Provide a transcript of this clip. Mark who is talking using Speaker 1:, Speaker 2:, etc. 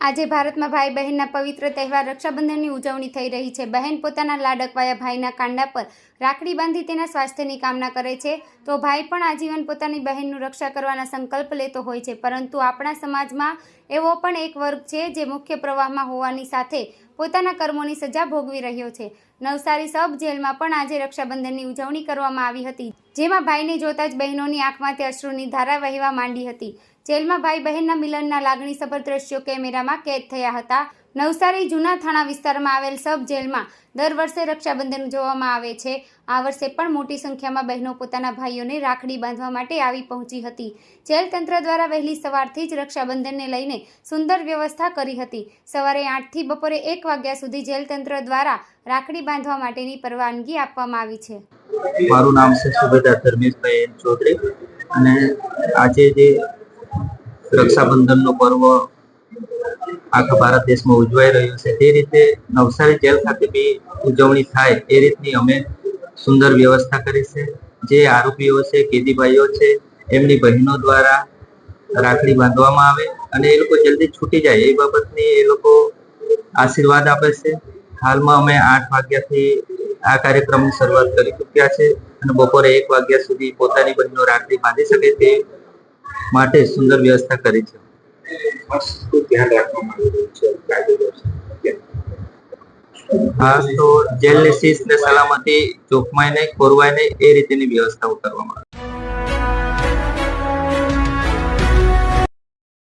Speaker 1: આજે ભારતમાં ભાઈ બહેનના પવિત્ર તહેવાર રક્ષાબંધનની ઉજવણી થઈ રહી છે। બહેન પોતાના લાડકવાયા ભાઈના કાંડા પર રાખડી બાંધી તેના સ્વાસ્થ્યની કામના કરે છે, તો ભાઈ પણ આજીવન પોતાની બહેનનું રક્ષા કરવાના સંકલ્પ લેતો હોય છે। પરંતુ આપણા સમાજમાં એવો પણ એક વર્ગ છે જે મુખ્ય પ્રવાહમાં હોવાની સાથે પોતાના કર્મોની સજા ભોગવી રહ્યો છે। નવસારી સબ જેલમાં પણ આજે રક્ષાબંધનની ઉજવણી કરવામાં આવી હતી, જેમાં ભાઈને જોતા જ બહેનોની આંખમાંથી અશ્રુની ધારા વહેવા માંડી હતી। જેલમાં ભાઈ બહેનના મિલનના લાગણીસભર દ્રશ્યો કેમેરામાં કેદ થયા હતા। નવસારી જૂના થાણા વિસ્તારમાં આવેલ સબ જેલમાં દર વર્ષે રક્ષાબંધન ઉજવવામાં આવે છે। આ વર્ષે પણ મોટી સંખ્યામાં બહેનો પોતાના ભાઈઓને રાખડી બાંધવા માટે આવી પહોંચી હતી। જેલ તંત્ર દ્વારા વહેલી સવારથી જ રક્ષાબંધનને લઈને સુંદર વ્યવસ્થા કરી હતી। સવારે 8 થી બપોરે 1 વાગ્યા સુધી જેલ તંત્ર દ્વારા રાખડી બાંધવા માટેની પરવાનગી આપવામાં આવી છે।
Speaker 2: મારું નામ છે સુબેદાર ધર્મેશભાઈ ચૌધરી અને આજે જે રક્ષાબંધનનો પર્વ આખા ભારત દેશમાં ઉજવાઈ રહ્યો છે તે રીતે નવસારી જેલ ખાતે બી ઉજવણી થાય એ રીતની અમે સુંદર વ્યવસ્થા કરી છે। જે આરોપીઓ છે, કેદીભાઈઓ છે, એમની બહેનો દ્વારા રાખડી બાંધવામાં આવે અને એ લોકો જલ્દી છૂટી જાય એ બાબતની એ લોકો આશીર્વાદ આપે છે। હાલમાં અમે 8 વાગ્યાથી આ કાર્યક્રમની શરૂઆત કરી ચૂક્યા છે અને બપોરે 1 વાગ્યા સુધી પોતાની બહેનો રાખડી બાંધી શકે તે માટે સુંદર વ્યવસ્થા કરી છે। હા, તો જેલની શિસ્ત ને સલામતી ચોકમાય નહીં, ખોરવાય નહીં એ રીતેની વ્યવસ્થાઓ કરવામાં